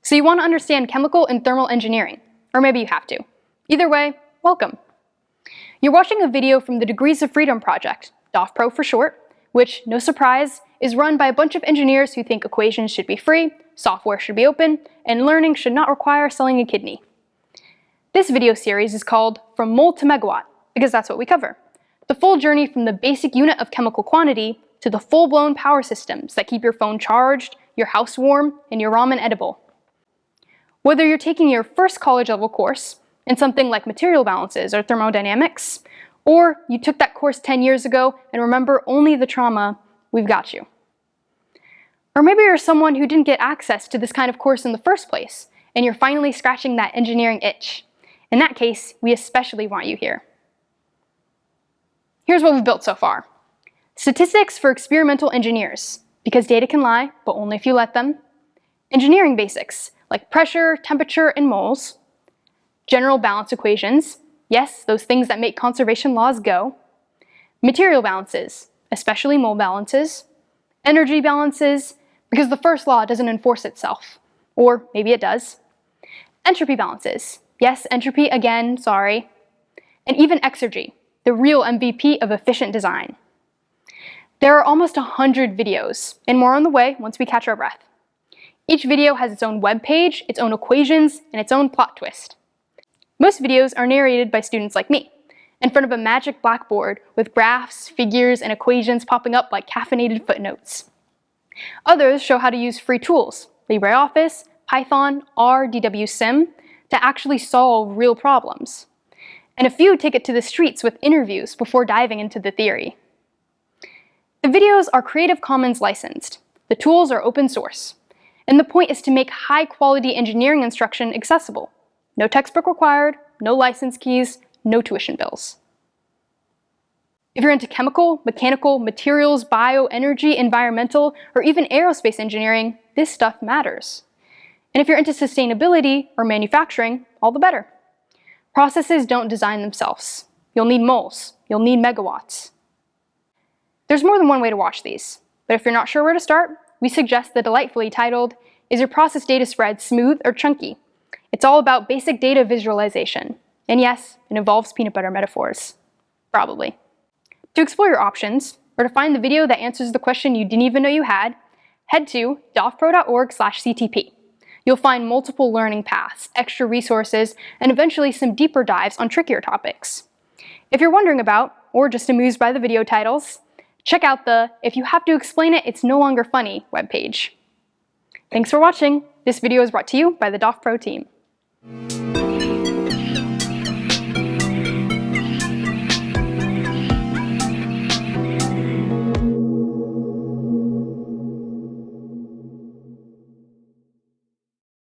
So you want to understand chemical and thermal engineering, or maybe you have to. Either way, welcome. You're watching a video from the Degrees of Freedom project, DOFPro for short, which, no surprise, is run by a bunch of engineers who think equations should be free, software should be open, and learning should not require selling a kidney. This video series is called From Mole to Megawatt, because that's what we cover. The full journey from the basic unit of chemical quantity to the full-blown power systems that keep your phone charged, your house warm, and your ramen edible. Whether you're taking your first college-level course in something like material balances or thermodynamics, or you took that course 10 years ago and remember only the trauma, we've got you. Or maybe you're someone who didn't get access to this kind of course in the first place, and you're finally scratching that engineering itch. In that case, we especially want you here. Here's what we've built so far. Statistics for experimental engineers, because data can lie, but only if you let them. Engineering basics, like pressure, temperature, and moles. General balance equations, yes, those things that make conservation laws go. Material balances, especially mole balances. Energy balances, because the first law doesn't enforce itself. Or maybe it does. Entropy balances, yes, entropy again, sorry. And even exergy, the real MVP of efficient design. There are almost 100 videos, and more on the way once we catch our breath. Each video has its own web page, its own equations, and its own plot twist. Most videos are narrated by students like me, in front of a magic blackboard with graphs, figures, and equations popping up like caffeinated footnotes. Others show how to use free tools, LibreOffice, Python, R, DWSim, to actually solve real problems. And a few take it to the streets with interviews before diving into the theory. The videos are Creative Commons licensed. The tools are open source. And the point is to make high-quality engineering instruction accessible. No textbook required, no license keys, no tuition bills. If you're into chemical, mechanical, materials, bioenergy, environmental, or even aerospace engineering, this stuff matters. And if you're into sustainability or manufacturing, all the better. Processes don't design themselves. You'll need moles. You'll need megawatts. There's more than one way to watch these, but if you're not sure where to start, we suggest the delightfully titled, Is Your Process Data Spread Smooth or Chunky? It's all about basic data visualization. And yes, it involves peanut butter metaphors. Probably. To explore your options, or to find the video that answers the question you didn't even know you had, head to dofpro.org/CTP. You'll find multiple learning paths, extra resources, and eventually some deeper dives on trickier topics. If you're wondering about, or just amused by the video titles, check out the If You Have to Explain It, It's No Longer Funny webpage. Thanks for watching. This video is brought to you by the DOFPro team.